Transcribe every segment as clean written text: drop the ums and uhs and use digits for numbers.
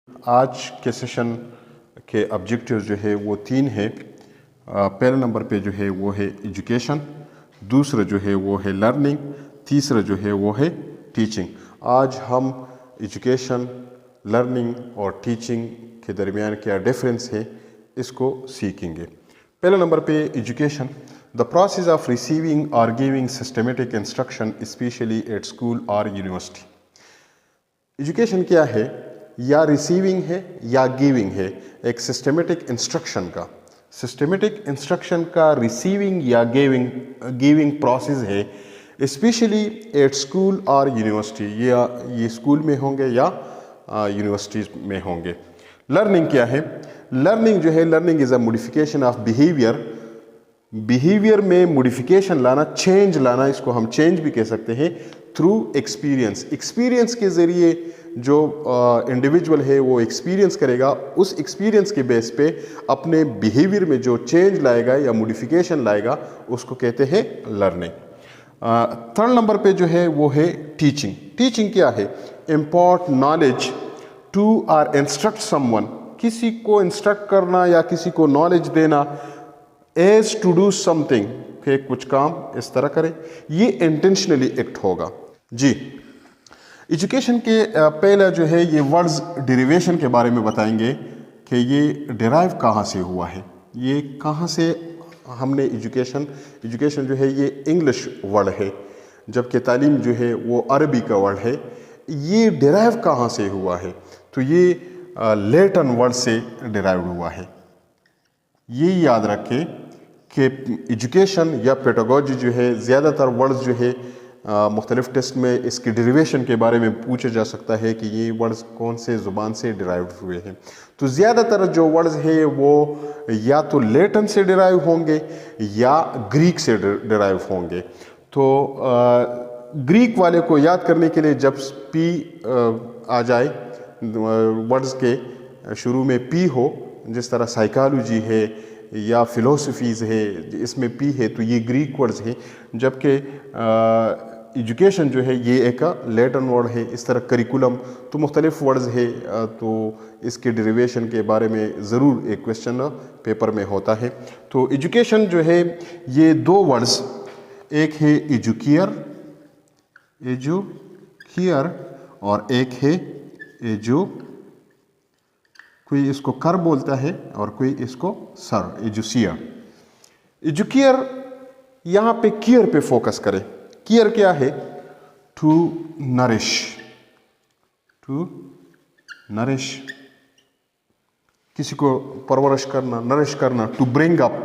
आज के सेशन के ऑब्जेक्टिव जो है वो 3 है। पहले नंबर पे जो है वो है एजुकेशन, दूसरा जो है वो है लर्निंग, तीसरा जो है वो है टीचिंग। आज हम एजुकेशन, लर्निंग और टीचिंग के दरमियान क्या डिफरेंस है इसको सीखेंगे। पहले नंबर पे education, the process of receiving और giving systematic instruction specially at school और यूनिवर्सिटी। एजुकेशन क्या है? या रिसीविंग है या गिविंग है एक सिस्टमेटिक इंस्ट्रक्शन का। सिस्टमेटिक इंस्ट्रक्शन का रिसीविंग या गिविंग प्रोसेस है, स्पेशली एट स्कूल और यूनिवर्सिटी, या ये स्कूल में होंगे या यूनिवर्सिटीज़ में होंगे। लर्निंग क्या है? लर्निंग जो है, learning is a modification of behaviour में मॉडिफिकेशन लाना, चेंज लाना, इसको हम चेंज भी कह सकते हैं थ्रू एक्सपीरियंस। एक्सपीरियंस के ज़रिए जो इंडिविजुअल है वो एक्सपीरियंस करेगा, उस एक्सपीरियंस के बेस पे अपने बिहेवियर में जो चेंज लाएगा या मॉडिफिकेशन लाएगा उसको कहते हैं लर्निंग। थर्ड नंबर पे जो है वो है टीचिंग। टीचिंग क्या है? इम्पार्ट नॉलेज टू और इंस्ट्रक्ट समवन, किसी को इंस्ट्रक्ट करना या किसी को नॉलेज देना, एज टू डू समथिंग, कि कुछ काम इस तरह करें, ये इंटेंशनली एक्ट होगा। जी, एजुकेशन के पहला जो है ये वर्ड्स डेरिवेशन के बारे में बताएंगे कि ये डिराइव कहाँ से हुआ है, ये कहाँ से हमने एजुकेशन जो है ये इंग्लिश वर्ड है, जबकि तालीम जो है वो अरबी का वर्ड है। ये डिराइव कहाँ से हुआ है? तो ये लैटिन वर्ड से डिराइव हुआ है। ये याद रखें कि एजुकेशन या पेडागोजी जो है, ज़्यादातर वर्ड्स जो है मुख्तलिफ टेस्ट में इसके डेरिवेशन के बारे में पूछा जा सकता है कि ये वर्ड्स कौन से ज़ुबान से डिराइव हुए हैं। तो ज़्यादातर जो वर्ड्स है वो या तो लैटिन से डिराइव होंगे या ग्रीक से डिराइव होंगे। तो ग्रीक वाले को याद करने के लिए जब पी आ जाए, वर्ड्स के शुरू में पी हो, जिस तरह साइकोलॉजी है या फिलोसफीज़ है इसमें पी है, तो ये ग्रीक वर्ड्स हैं। जबकि एजुकेशन जो है ये एक लैटिन वर्ड है। इस तरह करिकुलम, तो मुख्तलिफ वर्ड्स है, तो इसके डेरिवेशन के बारे में ज़रूर एक क्वेश्चन पेपर में होता है। तो एजुकेशन जो है ये 2 वर्ड्स, एक है एजुकियर और एक है कोई इसको कर बोलता है और कोई इसको सर, एजुसियर। एजुकियर यहाँ पे केयर पे फोकस करें। केयर क्या है? टू नरिश, किसी को परवरिश करना, नरिश करना। To bring up.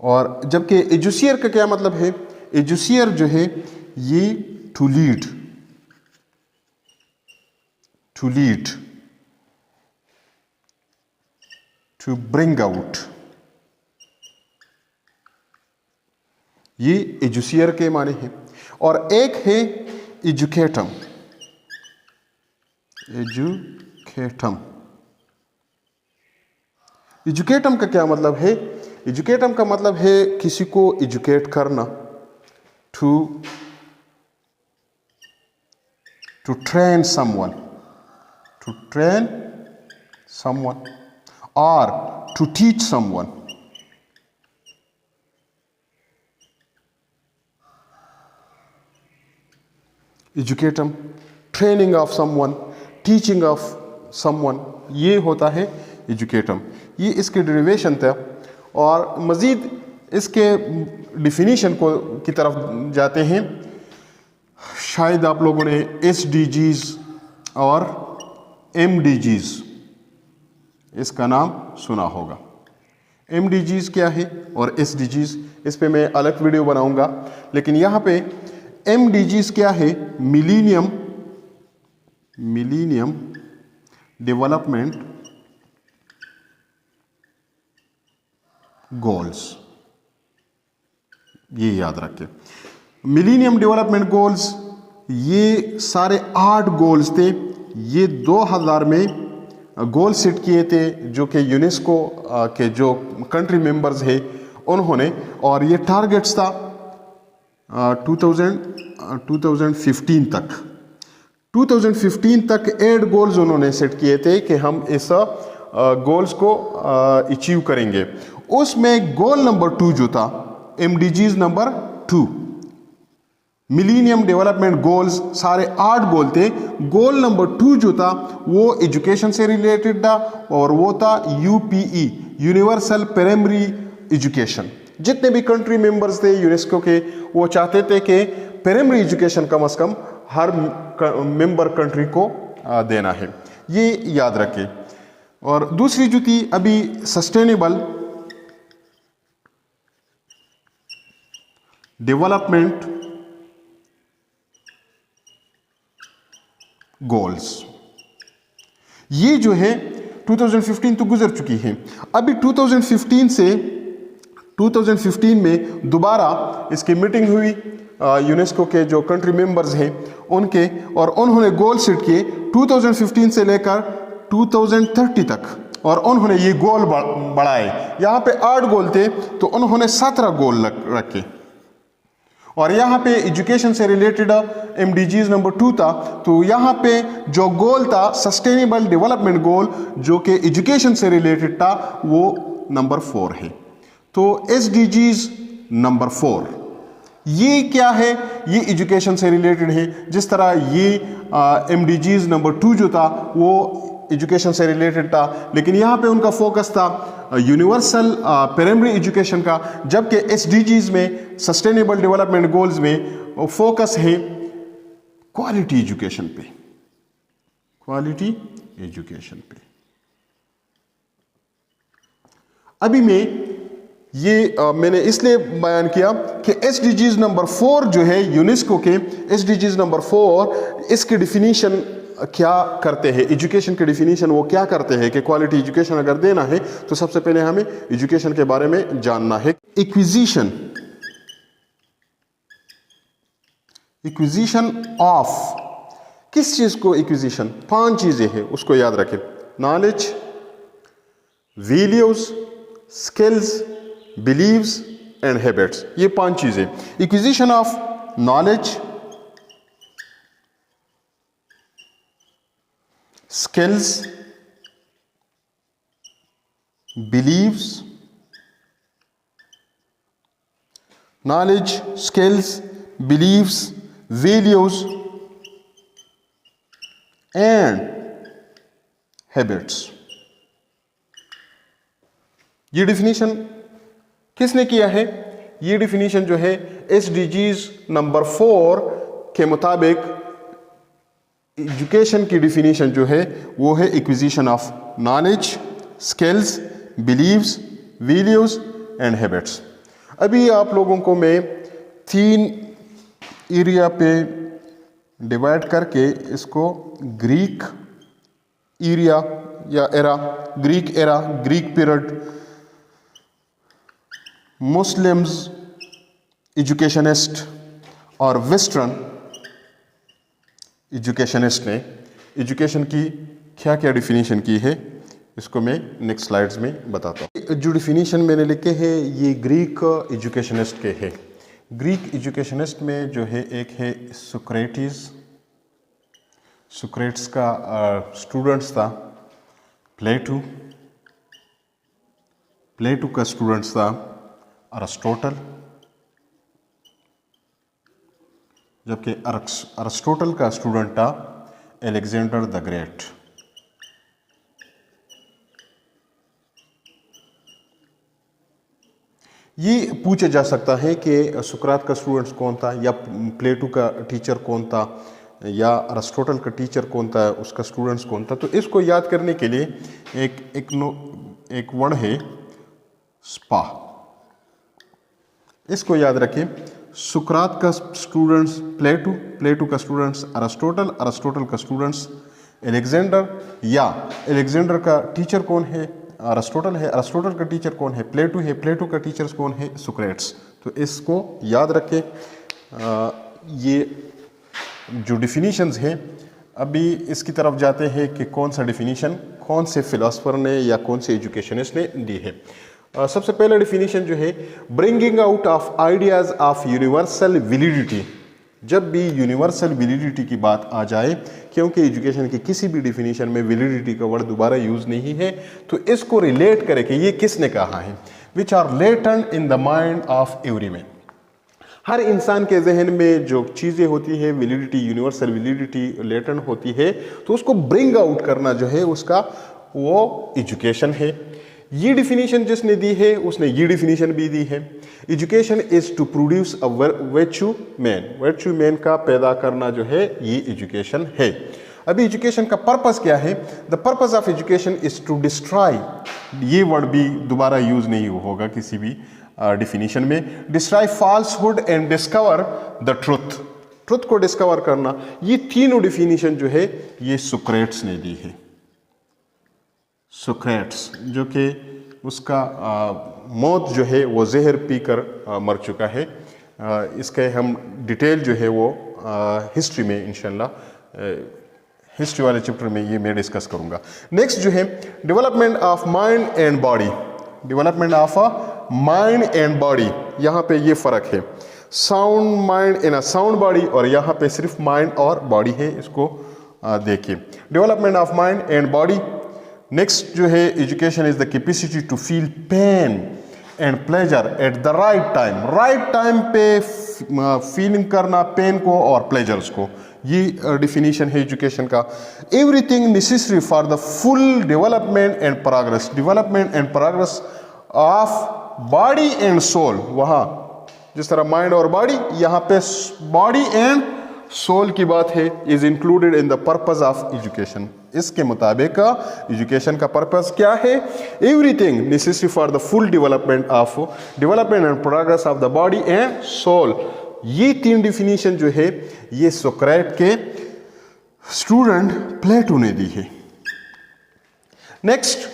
और जबकि एजुसियर का क्या मतलब है? एजुसियर जो है ये to lead, to bring out, ये एजुसियर के माने हैं। और एक है एजुकेटम। एजुकेटम का क्या मतलब है? एजुकेटम का मतलब है किसी को एजुकेट करना, to train someone, or to teach someone. Educatum, training of someone, teaching of someone, ये होता है एजुकेटम। ये इसके डेरिवेशन था। और मज़ीद इसके डिफिनीशन की तरफ जाते हैं। शायद आप लोगों ने SDGs और MDGs इसका नाम सुना होगा। MDGs क्या है और SDGs, इस पे मैं अलग वीडियो बनाऊंगा। लेकिन यहाँ पे MDGs क्या है? मिलीनियम डेवलपमेंट गोल्स, ये याद रखें। मिलीनियम डेवलपमेंट गोल्स, ये सारे 8 गोल्स थे। ये 2000 में गोल सेट किए थे जो कि यूनेस्को के जो कंट्री मेंबर्स है उन्होंने, और ये टारगेट्स था 2015 तक 2015 तक 8 गोल्स उन्होंने सेट किए थे कि हम इस गोल्स को अचीव करेंगे। उसमें गोल नंबर 2 जो था, MDGs number 2, millennium development goals, सारे 8 गोल थे। गोल नंबर 2 जो था वो एजुकेशन से रिलेटेड था और वो था UPE, यूनिवर्सल प्राइमरी एजुकेशन। जितने भी कंट्री मेंबर्स थे यूनेस्को के, वो चाहते थे कि प्राइमरी एजुकेशन कम से कम हर मेंबर कंट्री को देना है, ये याद रखें। और दूसरी जो थी अभी सस्टेनेबल डेवलपमेंट गोल्स, ये जो है 2015 तो गुजर चुकी है। अभी 2015 में दोबारा इसकी मीटिंग हुई यूनेस्को के जो कंट्री मेंबर्स हैं उनके, और उन्होंने गोल सेट किए 2015 से लेकर 2030 तक, और उन्होंने ये गोल बढ़ाए। यहाँ पे 8 गोल थे तो उन्होंने 17 गोल रखे, और यहाँ पे एजुकेशन से रिलेटेड MDGs नंबर 2 था, तो यहाँ पे जो गोल था सस्टेनेबल डेवलपमेंट गोल जो कि एजुकेशन से रिलेटेड था वो नंबर 4 है। तो SDGs नंबर 4 ये क्या है? ये एजुकेशन से रिलेटेड है। जिस तरह ये MDGs नंबर 2 जो था वो एजुकेशन से रिलेटेड था, लेकिन यहाँ पे उनका फोकस था यूनिवर्सल प्राइमरी एजुकेशन का, जबकि SDGs में सस्टेनेबल डेवलपमेंट गोल्स में फोकस है क्वालिटी एजुकेशन पे, क्वालिटी एजुकेशन पे। अभी मैंने इसलिए बयान किया कि SDGs नंबर 4 जो है यूनेस्को के, SDGs नंबर 4 इसकी डिफिनीशन क्या करते हैं, एजुकेशन की डिफिनीशन वो क्या करते हैं कि क्वालिटी एजुकेशन अगर देना है तो सबसे पहले हमें एजुकेशन के बारे में जानना है। एक्विजिशन ऑफ, किस चीज को एक्विजिशन? 5 चीजें हैं, उसको याद रखें। Knowledge, values, skills, beliefs and habits, ये 5 चीजें। Acquisition of knowledge, skills, beliefs, knowledge, skills, beliefs, values and habits। ये डिफिनीशन किसने किया है? ये डिफिनीशन जो है SDGs नंबर 4 के मुताबिक एजुकेशन की डिफिनीशन जो है वो है acquisition of knowledge, skills, beliefs, values and habits. अभी आप लोगों को मैं 3 एरिया पे डिवाइड करके इसको ग्रीक एरिया या era, Greek era, Greek period, Muslims, educationist और वेस्टर्न एजुकेशनिस्ट ने एजुकेशन की क्या क्या डिफिनीशन की है, इसको मैं नेक्स्ट स्लाइड्स में बताता हूँ। जो डिफिनीशन मैंने लिखे हैं ये ग्रीक एजुकेशनिस्ट के हैं। ग्रीक एजुकेशनिस्ट में जो है एक है सुक्रेट्स का स्टूडेंट्स था प्लेटो का स्टूडेंट्स था अरिस्टोटल, जबकि अरिस्टोटल का स्टूडेंट था अलेक्जेंडर द ग्रेट। ये पूछा जा सकता है कि सुकरात का स्टूडेंट कौन था, या प्लेटो का टीचर कौन था, या अरिस्टोटल का टीचर कौन था, उसका स्टूडेंट्स कौन था। तो इसको याद करने के लिए एक वर्ड है स्पा, इसको याद रखें। सुकरात का स्टूडेंट्स प्लेटो का स्टूडेंट्स अरिस्टोटल का स्टूडेंट्स अलेक्जेंडर, या अलेक्जेंडर का टीचर कौन है? अरिस्टोटल है। अरिस्टोटल का टीचर कौन है? प्लेटो है। प्लेटो का टीचर्स कौन है? सुक्रेट्स। तो इसको याद रखें। ये जो डिफिनीशंस हैं, अभी इसकी तरफ जाते हैं कि कौन सा डिफिनीशन कौन से फिलोसफर ने या कौन से एजुकेशनिस्ट ने दी है। सबसे पहला डिफिनीशन जो है, bringing out of ideas of universal validity. जब भी यूनिवर्सल वैलिडिटी की बात आ जाए, क्योंकि एजुकेशन की किसी भी डिफिनीशन में वैलिडिटी का वर्ड दोबारा यूज नहीं है, तो इसको रिलेट करे कि ये किसने कहा है। Which are latent in the mind of every man. हर इंसान के जहन में जो चीज़ें होती है, वैलिडिटी, यूनिवर्सल वैलिडिटी लेटेंट होती है, तो उसको ब्रिंग आउट करना जो है उसका वो एजुकेशन है। ये डिफिनीशन जिसने दी है उसने ये डिफिनीशन भी दी है, education is to produce a virtue man. Virtue man का पैदा करना जो है ये एजुकेशन है। अभी एजुकेशन का पर्पस क्या है? The purpose of education is to destroy, ये वर्ड भी दोबारा यूज नहीं होगा किसी भी डिफिनीशन में। Destroy falsehood and discover the truth, truth को डिस्कवर करना। ये तीनों डिफिनीशन जो है ये सुक्रेट्स ने दी है। सुक्रेट्स जो कि उसका मौत जो है वो जहर पीकर मर चुका है। इसके हम डिटेल जो है वो हिस्ट्री में इंशाल्लाह हिस्ट्री वाले चैप्टर में ये मैं डिस्कस करूंगा। नेक्स्ट जो है development of mind and body. Development of mind and body, यहाँ पे ये फर्क है। Sound mind in a sound body और यहाँ पे सिर्फ माइंड और बॉडी है, इसको देखिए। Development of mind and body. Next जो है education is the capacity to feel pain and pleasure at the right time. Right time पे फीलिंग करना पेन को और प्लेजर्स को, ये डिफिनीशन है एजुकेशन का। Everything necessary for the full development and progress. Development and progress of body and soul, वहाँ जिस तरह माइंड और बॉडी, यहाँ पे बॉडी एंड सोल की बात है, is included in the purpose of education. इसके मुताबिक एजुकेशन का पर्पस क्या है? Everything necessary for the full development and progress of the body and soul. ये तीन डिफिनीशन जो है ये सोक्रेट के स्टूडेंट प्लेटो ने दी है। नेक्स्ट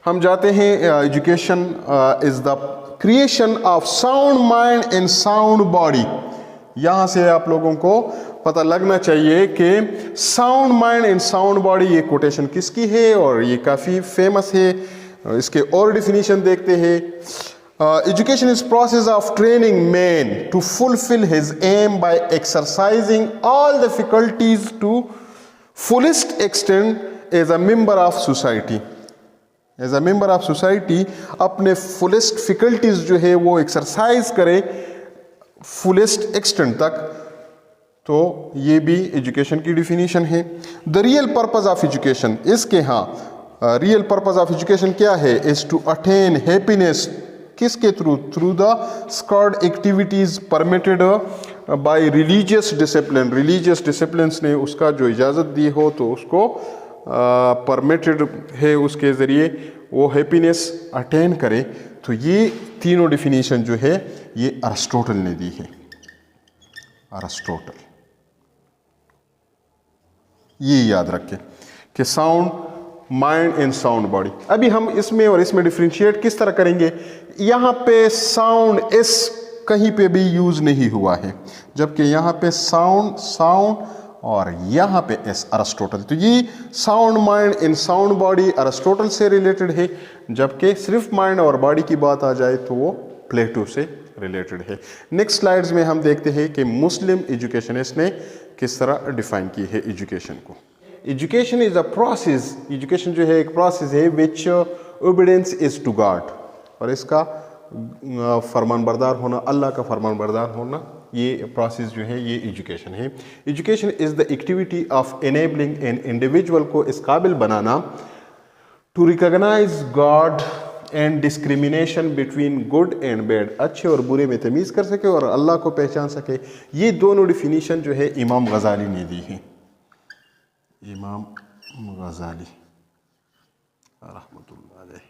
हम जाते हैं, education is the creation of sound mind and sound body. यहां से आप लोगों को पता लगना चाहिए कि sound mind and sound body, ये कोटेशन किसकी है और ये काफ़ी फेमस है। इसके और डिफिनीशन देखते हैं। Education is process of training man to fulfil his aim by exercising all the faculties to fullest extent as a member of society. As a member of society अपने फुलेस्ट फैकल्टीज जो है वो exercise करे fullest extent तक, तो ये भी education की डिफिनीशन है। The real purpose of education, इसके रियल पर्पस ऑफ एजुकेशन क्या है? Is to attain happiness. किसके through? Through the sacred activities permitted by religious discipline. Religious discipline ने उसका जो इजाज़त दी हो तो उसको परमिटेड है, उसके ज़रिए वो हैप्पीनेस अटेन करे। तो ये तीनों डिफिनीशन जो है ये अरिस्टोटल ने दी है। अरिस्टोटल, ये याद रखें कि sound mind and sound body. अभी हम इसमें और इसमें डिफरेंशिएट किस तरह करेंगे? यहाँ पे साउंड एस कहीं पे भी यूज नहीं हुआ है, जबकि यहाँ पे साउंड साउंड और यहाँ पे एस अरिस्टोटल। तो ये sound mind and sound body Aristotle से रिलेटेड है, जबकि सिर्फ माइंड और बॉडी की बात आ जाए तो वो प्लेटो से रिलेटेड है। नेक्स्ट स्लाइड्स में हम देखते हैं कि मुस्लिम एजुकेशनिस्ट ने किस तरह डिफाइन की है एजुकेशन को। Education is a process, education जो है एक प्रोसेस है विच ओबीडियंस इज टू गॉड, और इसका फरमानबरदार होना, अल्लाह का फरमानबरदार होना, ये प्रोसेस जो है ये एजुकेशन है। Education is the activity of enabling an individual को इस काबिल बनाना to recognise God and discrimination between good and bad, अच्छे और बुरे में तमीज़ कर सके और अल्लाह को पहचान सके। ये दोनों डिफिनीशन जो है इमाम गजाली ने दी है। इमाम गजाली रहमतुल्लाह अलैह।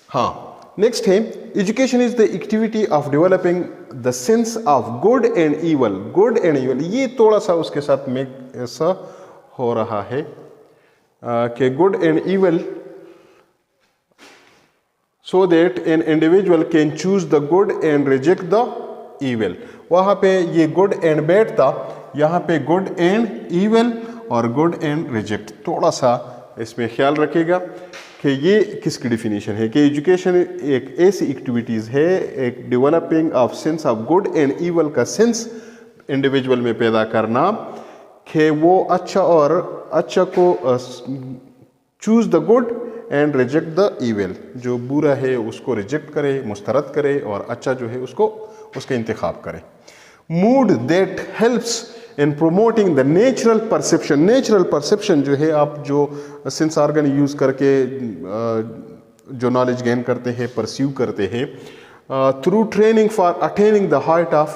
हाँ, नेक्स्ट है education is the activity of developing the sense of good and evil. Good and evil ये थोड़ा सा उसके साथ में ऐसा हो रहा है कि good and evil so that an individual can choose the good and reject the evil। वहाँ पे ये good and bad था, यहाँ पे good and evil और good and reject। थोड़ा सा इसमें ख्याल रखिएगा कि ये किसकी डिफिनीशन है कि एजुकेशन एक ऐसी एक्टिविटीज़ है, एक developing of sense of good and evil का सेंस इंडिविजुअल में पैदा करना कि वो अच्छा को choose the good and reject the evil, जो बुरा है उसको रिजेक्ट करे, मुस्तरद करे, और अच्छा जो है उसको उसका इंतखाब करे। Mood that helps in promoting the natural perception. Natural perception जो है, आप जो सेंस ऑर्गन यूज़ करके जो नॉलेज गेन करते हैं, परस्यू करते हैं, through training for attaining the height of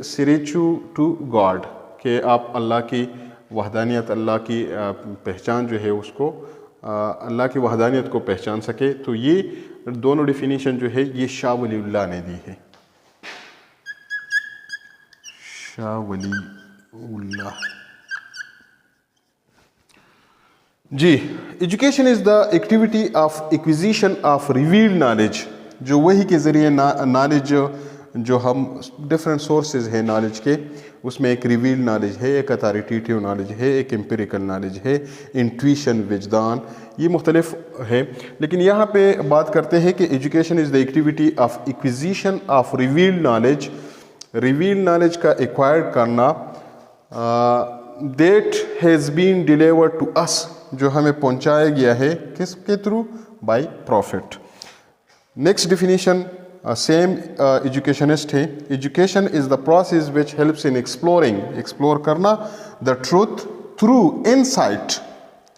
सिरिचू टू गॉड, कि आप अल्लाह की वहदानियत, अल्लाह की पहचान जो है उसको, अल्लाह की वहदानियत को पहचान सके। तो ये दोनों डिफिनीशन जो है ये शाह वलीउल्लाह ने दी है। Shah Waliullah ji. Education is the activity of acquisition of revealed knowledge, जो वही के ज़रिए नॉलेज जो हम डिफरेंट सोर्सेज हैं नॉलेज के, उसमें एक रिवील्ड नॉलेज है, एक अथॉरिटेटिव नॉलेज है, एक एम्पिरिकल नॉलेज है, इंट्यूशन, विजदान, ये मुख्तलिफ है। लेकिन यहाँ पे बात करते हैं कि education is the activity of acquisition of revealed knowledge. Revealed knowledge का एक्वायर्ड करना, that has been delivered to us, जो हमें पहुँचाया गया है किसके through? By prophet. Next definition same educationist है। Education is the process which helps in exploring, explore करना, the truth through insight,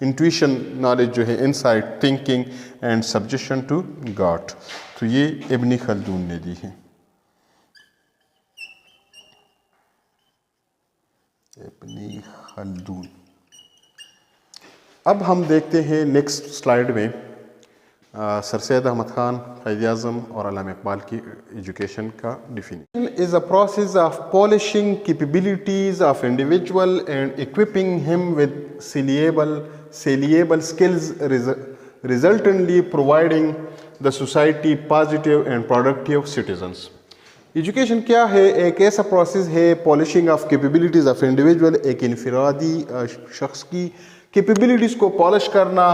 intuition knowledge जो है, insight, thinking and subjection to God. तो ये इब्न खल्दून ने दी है। इब्न खल्दून। अब हम देखते हैं नेक्स्ट स्लाइड में सर सैयद अहमद खान, क़ायद आज़म और अल्लामा इकबाल की एजुकेशन का definition. Is a process of polishing capabilities of individual and equipping him with saleable skills, resultantly providing the society positive and productive citizens। Education क्या है? एक ऐसा प्रोसेस है, polishing of capabilities of individual, एक इनफरादी शख्स की capabilities को polish करना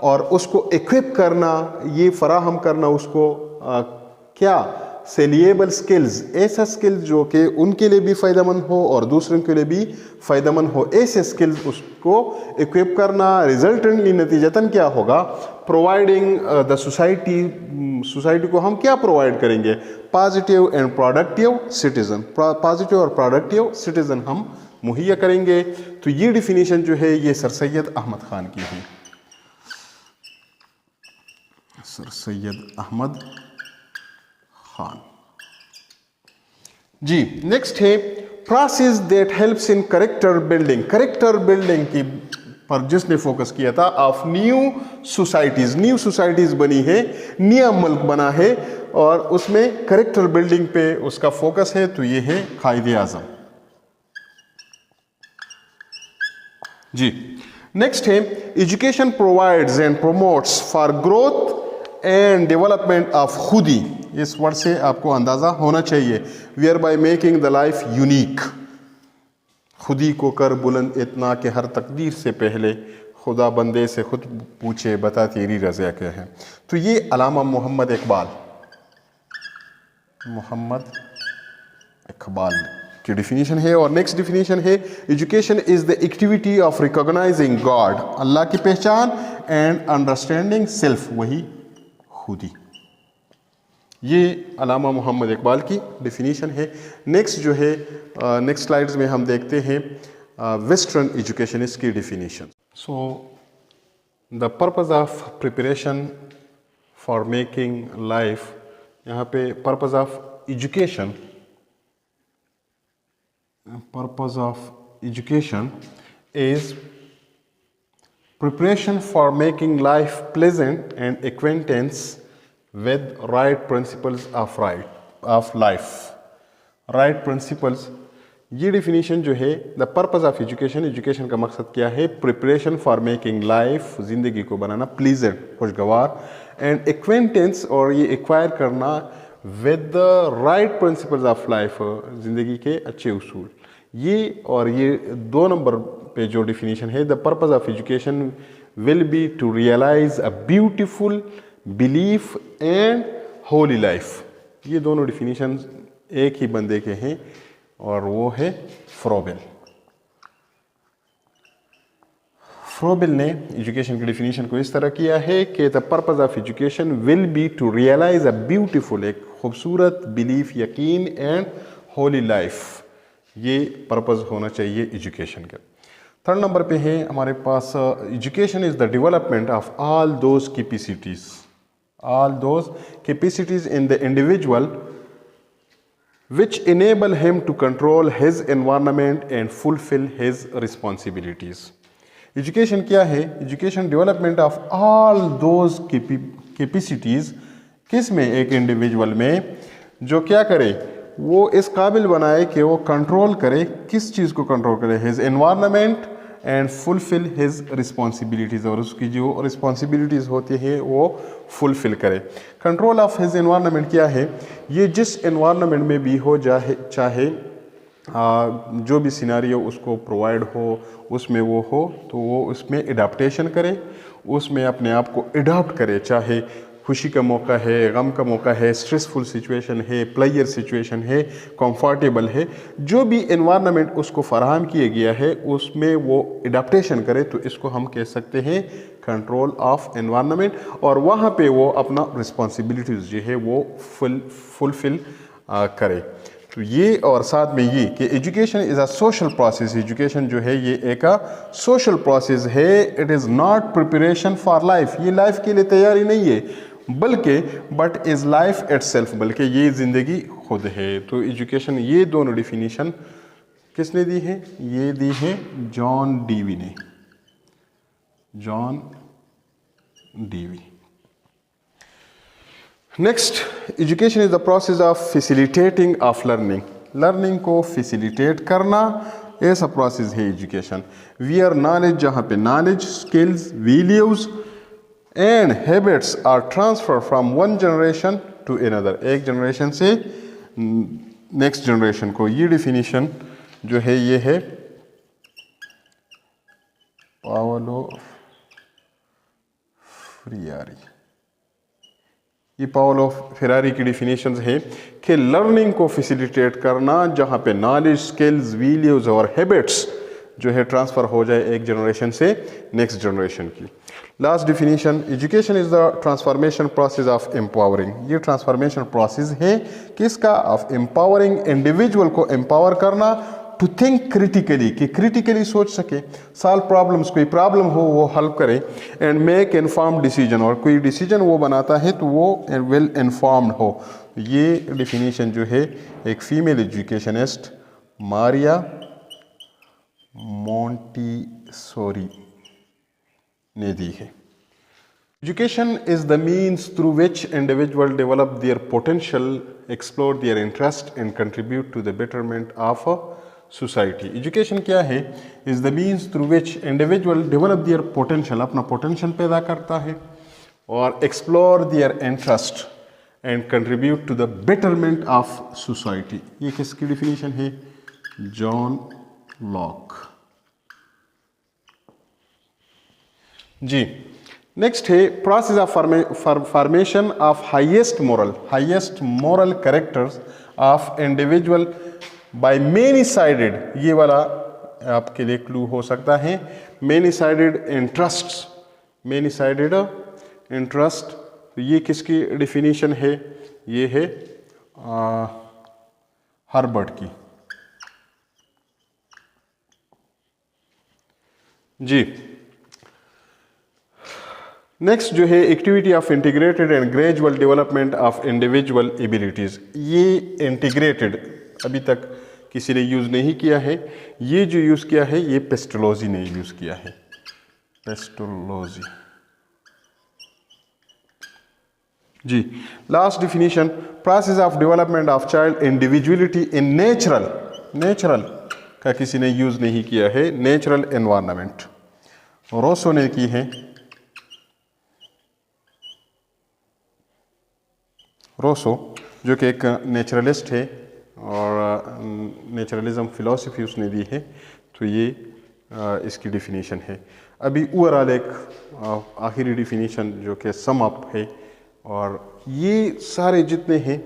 और उसको इक्विप करना, ये फराहम करना उसको क्या? सेलिएबल स्किल्स, ऐसा स्किल्स जो कि उनके लिए भी फ़ायदेमंद हो और दूसरों के लिए भी फ़ायदेमंद हो, ऐसे स्किल्स उसको इक्विप करना। रिजल्टेंटली नतीजतन क्या होगा? प्रोवाइडिंग द सोसाइटी को हम क्या प्रोवाइड करेंगे? Positive and productive citizen, positive और प्रोडक्टिव सिटीज़न हम मुहैया करेंगे। तो ये डिफिनीशन जो है ये सर सैयद अहमद खान की है। सर सैयद अहमद खान जी। नेक्स्ट है process that helps in character building. Character building की पर जिसने फोकस किया था of new societies, new societies बनी है, नया मुल्क बना है और उसमें कैरेक्टर बिल्डिंग पे उसका फोकस है। तो ये है क़ायद आज़म जी। नेक्स्ट है education provides and promotes for growth and development of खुदी। इस वर्ड से आपको अंदाज़ा होना चाहिए। We are by making the life unique, खुदी को कर बुलंद इतना कि हर तकदीर से पहले खुदा बंदे से खुद पूछे बता तेरी रज़ा क्या है। तो ये अल्लामा मोहम्मद इकबाल की डिफिनीशन है। और नेक्स्ट डिफिनीशन है education is the activity of recognising God, Allah की पहचान, एंड अंडरस्टैंडिंग सेल्फ, वही खुदी। ये अल्लामा मोहम्मद इकबाल की डिफिनीशन है। नेक्स्ट जो है नेक्स्ट स्लाइड्स में हम देखते हैं वेस्टर्न एजुकेशनिस्ट की definition. So the purpose of preparation for making life, यहाँ पे purpose of education, purpose of education is preparation for making life pleasant and acquaintance with right principles of life। right principles, ये definition जो है the purpose of education, education का मकसद क्या है? preparation for making life, ज़िंदगी को बनाना pleasant, खुशगवार, and acquaintance, और ये acquire करना with the right principles of life, ज़िंदगी के अच्छे उसूल। ये और ये 2 नंबर पे जो डिफिनीशन है, the purpose of education will be to realize a beautiful belief and holy life। ये दोनों डिफिनीशन एक ही बंदे के हैं और वो है फ्रोबेल। फ्रोबेल ने एजुकेशन की डिफिनीशन को इस तरह किया है कि the purpose of education will be to realise a beautiful, एक खूबसूरत बिलीफ, यकीन एंड होली लाइफ, ये पर्पस होना चाहिए एजुकेशन का। थर्ड नंबर पे है हमारे पास education is the development of all those capacities in the individual which enable him to control his environment and fulfill his responsibilities। Education क्या है? Education development of all those capacities, किस में? एक individual में, जो क्या करे, वो इस काबिल बनाए कि वो कंट्रोल करे, किस चीज़ को कंट्रोल करे? His environment and fulfil his responsibilities, और उसकी जो रिस्पॉन्सिबिलिटीज़ होती है वो फुलफिल करे। कंट्रोल ऑफ हिज एनवायरनमेंट क्या है? ये जिस एनवायरनमेंट में भी हो जाए, चाहे जो भी सिनारियो उसको प्रोवाइड हो उसमें वो हो, तो वो उसमें एडाप्टेशन करे, उसमें अपने आप को एडाप्ट करे, चाहे खुशी का मौका है, गम का मौका है, स्ट्रेसफुल सिचुएशन है, प्लेजर सिचुएशन है, कंफर्टेबल है, जो भी एनवायरनमेंट उसको फराहम किया गया है उसमें वो एडाप्टेशन करे, तो इसको हम कह सकते हैं कंट्रोल ऑफ एनवायरनमेंट। और वहाँ पे वो अपना रिस्पॉन्सिबिलिटीज जो है वो फुलफिल करे। तो ये और साथ में ये कि education is a social process, education जो है ये एक सोशल प्रोसेस है। It is not preparation for life, ये लाइफ के लिए तैयारी नहीं है, बल्कि बट इज़ लाइफ इटसेल्फ, बल्कि ये ज़िंदगी खुद है। तो एजुकेशन, ये दोनों डिफिनीशन किसने दी है? ये दी है जॉन डीवी ने, John Dewey. Next, education is the process of facilitating of learning, learning को फैसिलिटेट करना, ऐसा प्रोसेस है एजुकेशन। वियर नॉलेज, जहाँ पे knowledge, skills, values and habits are transfer from one generation to another, एक जनरेशन से नेक्स्ट जनरेशन को। ये डिफिनीशन जो है ये है पाओलो फ्रियारी। ये पाओलो फेरारी की डिफिनीशंस है कि लर्निंग को फैसिलिटेट करना, जहाँ पे नॉलेज, स्किल्स, वैल्यूज और हैबिट्स जो है ट्रांसफ़र हो जाए एक जनरेशन से नेक्स्ट जनरेशन की। Last definition, education is the transformation process of empowering. ये ट्रांसफॉर्मेशन प्रोसेस है किसका? ऑफ एम्पावरिंग, इंडिविजुअल को एम्पावर करना टू थिंक क्रिटिकली, कि क्रिटिकली सोच सके, सॉल्व प्रॉब्लम्स, कोई प्रॉब्लम हो वो हल करे, एंड मेक इन्फॉर्म्ड डिसीजन, और कोई डिसीजन वो बनाता है तो वो वेल इन्फॉर्म्ड हो। ये डिफिनीशन जो है एक फीमेल एजुकेशनिस्ट मारिया मोंटेसोरी ने दी है। Education is the means through which individual develop their potential, explore their interest and contribute to the betterment of society. Education क्या है? Is the means through which individual develop their potential, अपना potential पैदा करता है, और explore their interest and contribute to the betterment of society. ये किसकी definition है? John Locke ji. नेक्स्ट है process of formation of highest moral characters of individual by many sided. ये वाला आपके लिए क्लू हो सकता है। मेनी साइडेड इंटरेस्ट, तो ये किसकी डिफिनीशन है? ये है हार्वर्ड की जी। नेक्स्ट जो है activity of integrated and gradual development of individual abilities. ये इंटीग्रेटेड अभी तक किसी ने यूज़ नहीं किया है, ये जो यूज़ किया है ये पेस्टोलॉजी ने यूज़ किया है, Pestalozzi ji. Last definition, process of development of child individuality in natural का किसी ने यूज़ नहीं किया है, नेचुरल एनवायरनमेंट, रोसो ने की है। रोसो जो कि एक नेचुरलिस्ट है और नेचुरलिज्म फिलॉसफी उसने दी है, तो ये इसकी डिफिनीशन है। अभी ओवरऑल एक आखिरी डिफिनीशन जो कि सम अप है, और ये सारे जितने हैं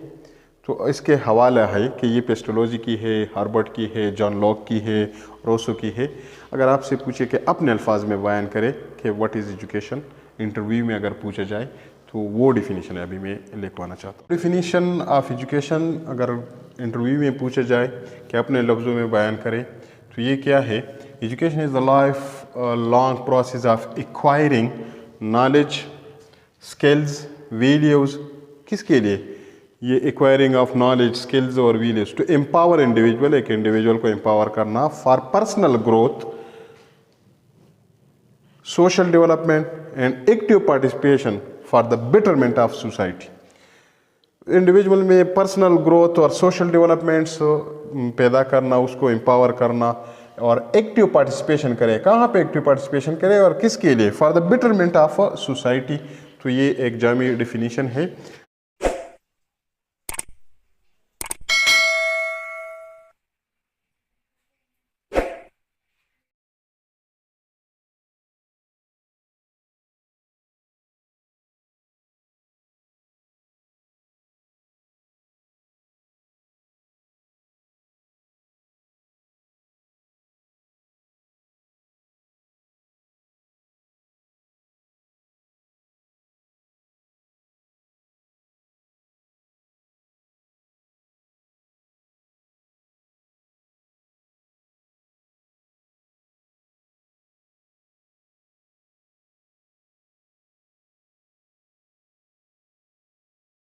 तो इसके हवाला है कि ये पेस्टोलॉजी की है, हार्वर्ड की है, जॉन लॉक की है, रोसो की है। अगर आपसे पूछे कि अपने अल्फाज में बयान करें कि व्हाट इज़ एजुकेशन, इंटरव्यू में अगर पूछा जाए तो वो डिफिनीशन है अभी मैं लिखवाना चाहता हूँ। डिफिनीशन ऑफ एजुकेशन अगर इंटरव्यू में पूछा जाए कि अपने लफ्ज़ों में बयान करें तो ये क्या है? Education is the life long process of acquiring knowledge, skills, values. किसके लिए? ये एक्वायरिंग ऑफ नॉलेज, स्किल्स और वैल्यूज टू एम्पावर इंडिविजुअल, एक इंडिविजुअल को एम्पावर करना, for personal growth, social development and active participation for the betterment of society. Individual में personal growth और social developments पैदा करना, उसको एम्पावर करना, और एक्टिव पार्टिसिपेशन करे। कहाँ पे एक्टिव पार्टिसिपेशन करे और किसके लिए? For the betterment of society. तो ये एक जामी डिफिनीशन है।